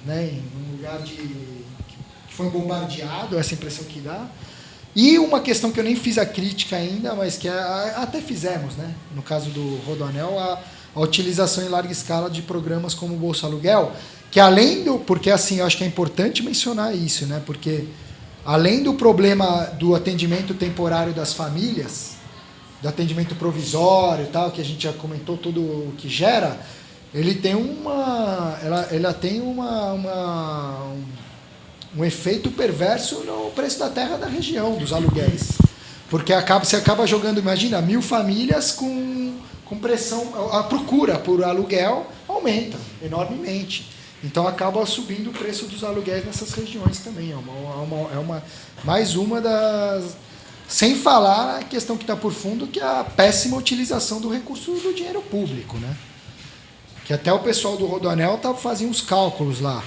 né, em um lugar que foi bombardeado, essa impressão que dá. E uma questão que eu nem fiz a crítica ainda, mas que até fizemos, né, no caso do Rodoanel, a utilização em larga escala de programas como o Bolsa Aluguel, que além do... Porque, assim, eu acho que é importante mencionar isso, né, porque além do problema do atendimento temporário das famílias, do atendimento provisório e tal, que a gente já comentou tudo o que gera, ele tem ela tem um efeito perverso no preço da terra da região, dos aluguéis. Porque você acaba jogando, imagina, 1.000 famílias com pressão, a procura por aluguel aumenta enormemente. Então acaba subindo o preço dos aluguéis nessas regiões também. Mais uma das... Sem falar a questão que está por fundo, que é a péssima utilização do recurso do dinheiro público, né? Que até o pessoal do Rodoanel fazia uns cálculos lá.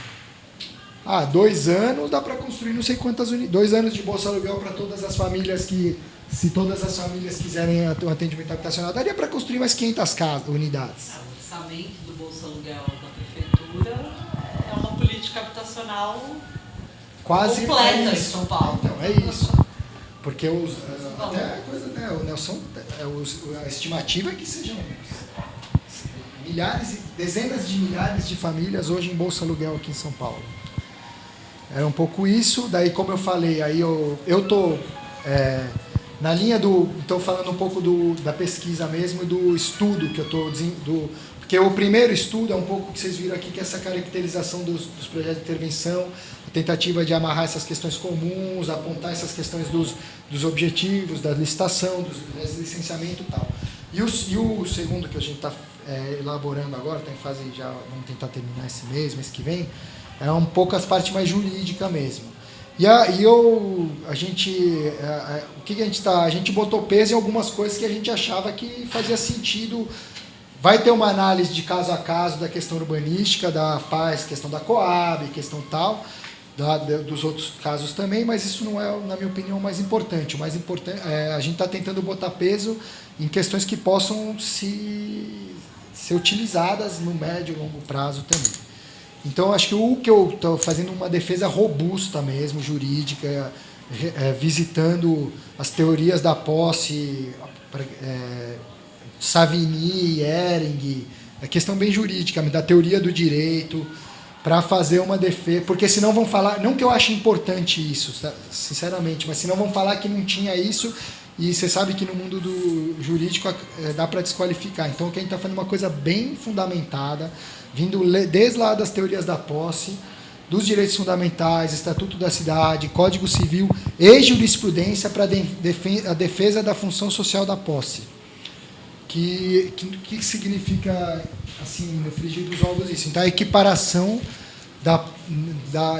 2 anos dá para construir não sei quantas unidades. 2 anos de Bolsa Aluguel para todas as famílias que... Se todas as famílias quiserem um atendimento habitacional, daria para construir mais 500 unidades. O orçamento do Bolsa Aluguel da Prefeitura é uma política habitacional quase completa em São Paulo. Então, é isso. Porque até a coisa, né, o Nelson, a estimativa é que sejam milhares, dezenas de milhares de famílias hoje em Bolsa Aluguel aqui em São Paulo. Era um pouco isso. Daí, como eu falei, aí eu estou na linha do... Estou falando um pouco da pesquisa mesmo e do estudo que eu estou... Porque o primeiro estudo é um pouco que vocês viram aqui, que é essa caracterização dos projetos de intervenção, a tentativa de amarrar essas questões comuns, apontar essas questões dos objetivos, da licitação, do licenciamento e tal. E o segundo que a gente está elaborando agora, está em fase, já vamos tentar terminar esse mês que vem, é um pouco as partes mais jurídicas mesmo. A gente botou peso em algumas coisas que a gente achava que fazia sentido. Vai ter uma análise de caso a caso da questão urbanística, da paz, questão da Coab, questão tal, dos outros casos também, mas isso não é, na minha opinião, o mais importante. O mais importante a gente está tentando botar peso em questões que possam ser utilizadas no médio e longo prazo também. Então, acho que eu estou fazendo uma defesa robusta mesmo, jurídica, visitando as teorias da posse, Savigny, Ehring, a questão bem jurídica, da teoria do direito, para fazer uma defesa, porque senão vão falar, não que eu ache importante isso, sinceramente, mas senão vão falar que não tinha isso, e você sabe que no mundo do jurídico dá para desqualificar. Então, a gente está fazendo uma coisa bem fundamentada, vindo desde lá das teorias da posse, dos direitos fundamentais, Estatuto da Cidade, Código Civil e jurisprudência para a defesa da função social da posse. Que significa, assim, no frigir dos ovos isso? Então, a equiparação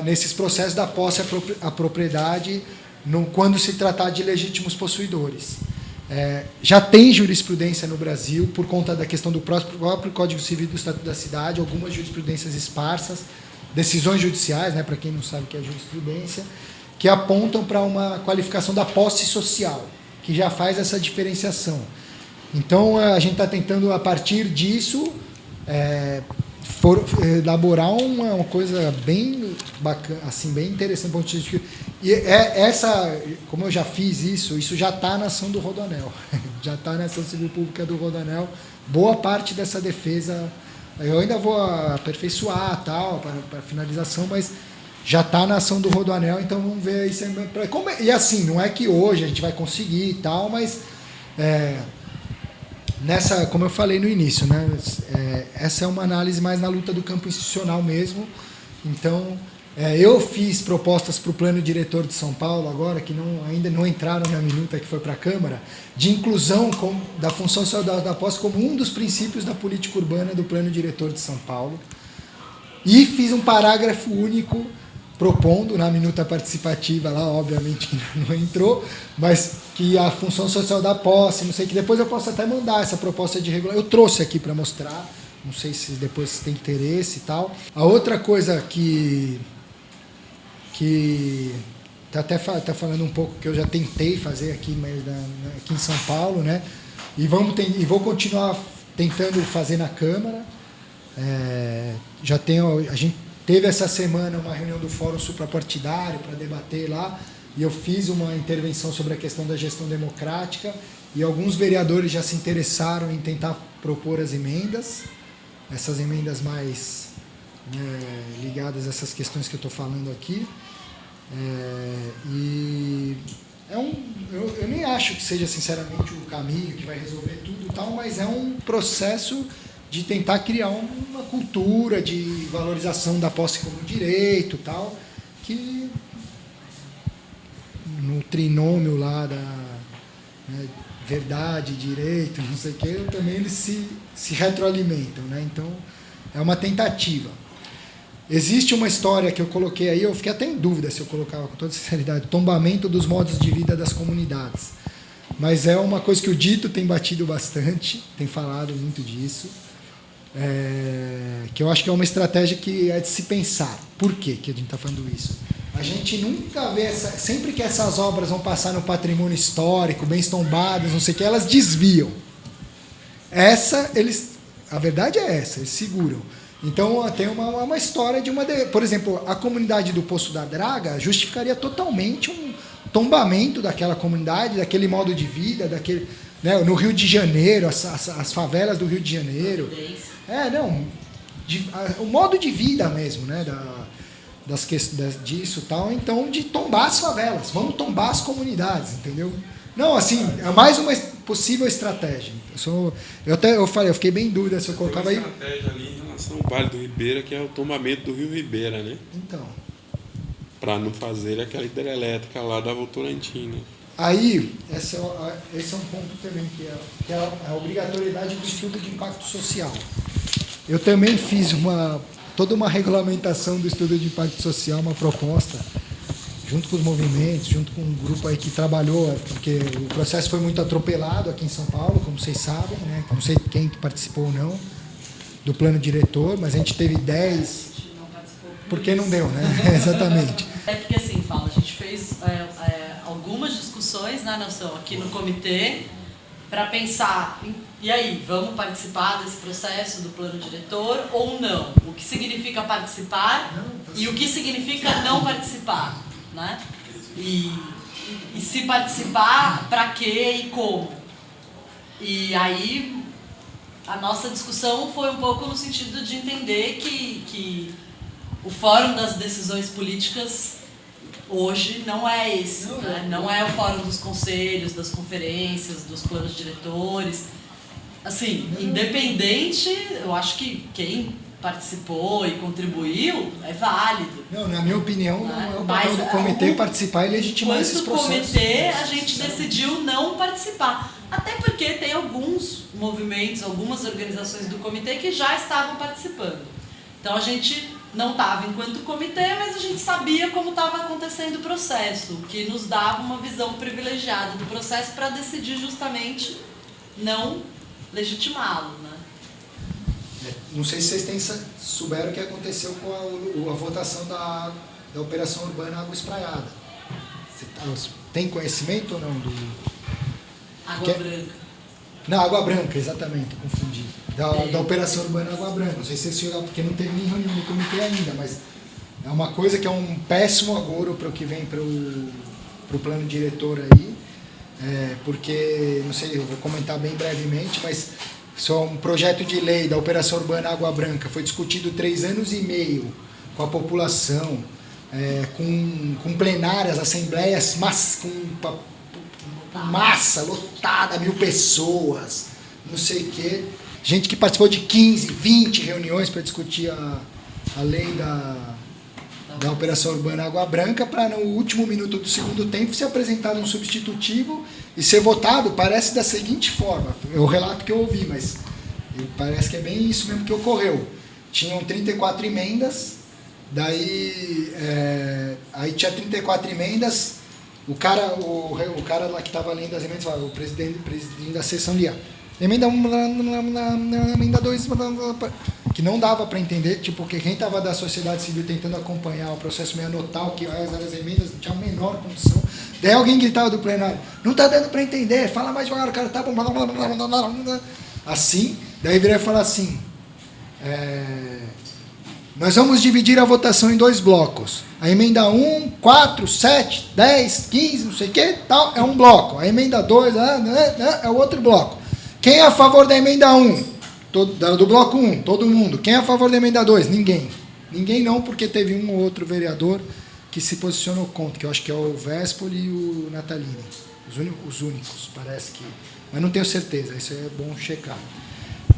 nesses processos da posse à propriedade quando se tratar de legítimos possuidores. Já tem jurisprudência no Brasil, por conta da questão do próprio Código Civil do Estatuto da Cidade, algumas jurisprudências esparsas, decisões judiciais, né, para quem não sabe o que é jurisprudência, que apontam para uma qualificação da posse social, que já faz essa diferenciação. Então, a gente está tentando, a partir disso, elaborar uma coisa bem bacana, assim, bem interessante. E como eu já fiz isso já está na ação do Rodoanel, já está na ação civil pública do Rodoanel. Boa parte dessa defesa, eu ainda vou aperfeiçoar tal, para finalização, mas já está na ação do Rodoanel, então vamos ver isso. E assim, não é que hoje a gente vai conseguir e tal, mas... como eu falei no início, né, essa é uma análise mais na luta do campo institucional mesmo. Então, eu fiz propostas para o plano diretor de São Paulo agora, que ainda não entraram na minuta que foi para a Câmara, de inclusão da função social da posse como um dos princípios da política urbana do plano diretor de São Paulo. E fiz um parágrafo único propondo na minuta participativa lá, obviamente que não entrou, mas que a função social da posse, não sei, que depois eu posso até mandar essa proposta de regulamento. Eu trouxe aqui para mostrar, não sei se depois você tem interesse e tal. A outra coisa que tá falando um pouco, que eu já tentei fazer aqui, mas aqui em São Paulo, né? E vou continuar tentando fazer na Câmara. A gente Teve essa semana uma reunião do Fórum Suprapartidário para debater lá, e eu fiz uma intervenção sobre a questão da gestão democrática, e alguns vereadores já se interessaram em tentar propor as emendas, essas emendas mais ligadas a essas questões que eu estou falando aqui. Eu nem acho que seja sinceramente o caminho que vai resolver tudo e tal, mas é um processo de tentar criar uma cultura de valorização da posse como direito e tal, que no trinômio lá da verdade, direito, não sei o que, também eles se retroalimentam, né? Então é uma tentativa. Existe uma história que eu coloquei aí, eu fiquei até em dúvida se eu colocava com toda sinceridade, tombamento dos modos de vida das comunidades. Mas é uma coisa que o Dito tem batido bastante, tem falado muito disso, que eu acho que é uma estratégia que é de se pensar. Por que a gente está falando isso? A gente nunca vê, sempre que essas obras vão passar no patrimônio histórico, bens tombados, não sei o que, elas desviam. A verdade é essa, eles seguram. Então, tem uma história de por exemplo, a comunidade do Poço da Draga justificaria totalmente um tombamento daquela comunidade, daquele modo de vida, no Rio de Janeiro, as favelas do Rio de Janeiro. O modo de vida mesmo, né, das questões disso e tal, então de tombar as favelas, vamos tombar as comunidades, entendeu? Não, assim, é mais uma possível estratégia. Eu fiquei bem em dúvida se eu colocava aí. Tem uma estratégia ali em relação ao Vale do Ribeira, que é o tombamento do Rio Ribeira, né? Então. Para não fazer aquela hidrelétrica lá da Votorantim. Aí, esse é um ponto também, que é a obrigatoriedade do estudo de impacto social. Eu também fiz toda uma regulamentação do estudo de impacto social, uma proposta, junto com os movimentos, junto com um grupo aí que trabalhou, porque o processo foi muito atropelado aqui em São Paulo, como vocês sabem, né? Não sei quem participou ou não do plano diretor, mas a gente teve 10... Porque não deu, né? Exatamente. É porque assim, Paulo, a gente fez algumas discussões, né, Nelson, aqui no comitê, para pensar, e aí, vamos participar desse processo do plano diretor ou não? O que significa participar e o que significa não participar, né? E se participar, para quê e como? E aí, a nossa discussão foi um pouco no sentido de entender que o fórum das decisões políticas hoje não é esse, né? Não é o fórum dos conselhos, das conferências, dos planos diretores. Assim, independente, eu acho que quem participou e contribuiu é válido. Não, na minha opinião, não é o papel do comitê participar e legitimar esses processos. Enquanto comitê, a gente decidiu não participar. Até porque tem alguns movimentos, algumas organizações do comitê que já estavam participando. Então a gente não estava enquanto comitê, mas a gente sabia como estava acontecendo o processo, o que nos dava uma visão privilegiada do processo para decidir justamente não legitimá-lo, né? Não sei se vocês souberam o que aconteceu com a votação da Operação Urbana Água Espraiada. Você tem conhecimento ou não? Água Branca. Não, Água Branca, exatamente, confundi. Da Operação Urbana Água Branca. Não sei se vocês chegaram, porque não teve nem reunião do comitê ainda, mas é uma coisa que é um péssimo agouro para o que vem para o plano diretor aí, porque, não sei, eu vou comentar bem brevemente, mas só um projeto de lei da Operação Urbana Água Branca foi discutido 3 anos e meio com a população, com plenárias, assembleias, com massa lotada, 1.000 pessoas, não sei o quê. Gente que participou de 15, 20 reuniões para discutir a lei da Operação Urbana Água Branca, para no último minuto do segundo tempo ser apresentado um substitutivo e ser votado, parece da seguinte forma, é o relato que eu ouvi, mas parece que é bem isso mesmo que ocorreu. Tinham 34 emendas, aí tinha 34 emendas, o cara lá que estava lendo as emendas, o presidente da sessão lia, emenda 1, emenda 2, que não dava para entender, tipo, porque quem estava da sociedade civil tentando acompanhar o processo meio anotar o que as emendas, não tinha a menor condição. Daí alguém gritava do plenário, não está dando para entender, fala mais devagar, o cara tá assim, daí viria e falar assim, Nós vamos dividir a votação em 2 blocos. A emenda 1, 4, 7, 10, 15, não sei o que, tal, é um bloco. A emenda 2 é o outro bloco. Quem é a favor da emenda 1? Do bloco 1, todo mundo. Quem é a favor da emenda 2? Ninguém. Ninguém não, porque teve um ou outro vereador que se posicionou contra, que eu acho que é o Vespoli e o Natalini. Os únicos, parece que... Mas não tenho certeza, isso é bom checar.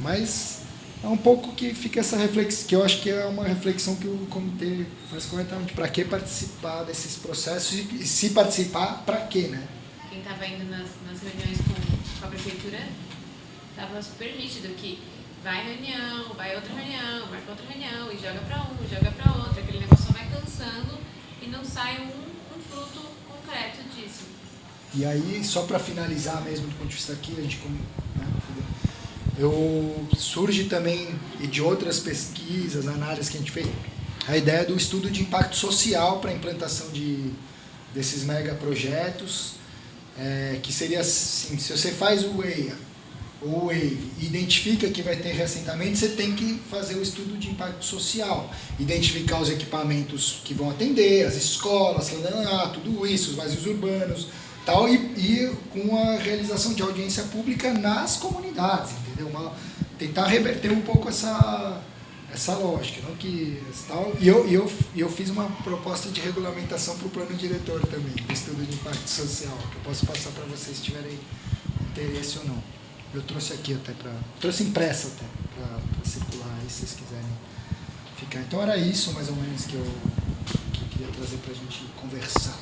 Mas é um pouco que fica essa reflexão, que eu acho que é uma reflexão que o comitê faz corretamente. Para que participar desses processos e se participar, para quê, né? Quem estava indo nas reuniões com a prefeitura estava super nítido que vai reunião, vai outra reunião, vai para outra reunião, e joga para um, joga para outro, aquele negócio só vai cansando e não sai um fruto concreto disso. E aí, só para finalizar mesmo do ponto de vista aqui, a gente, surge também, e de outras pesquisas, análises que a gente fez, a ideia do estudo de impacto social para a implantação desses megaprojetos, que seria assim, se você faz o WEIA, ou Wave, identifica que vai ter reassentamento, você tem que fazer o estudo de impacto social, identificar os equipamentos que vão atender, as escolas, tudo isso, os vazios urbanos, tal, e com a realização de audiência pública nas comunidades, entendeu? Tentar reverter um pouco essa lógica, não que tal. E eu fiz uma proposta de regulamentação para o plano diretor também, do estudo de impacto social, que eu posso passar para vocês se tiverem interesse ou não. Eu trouxe aqui até trouxe impressa até para circular aí, se vocês quiserem ficar. Então era isso mais ou menos que eu queria trazer para a gente conversar.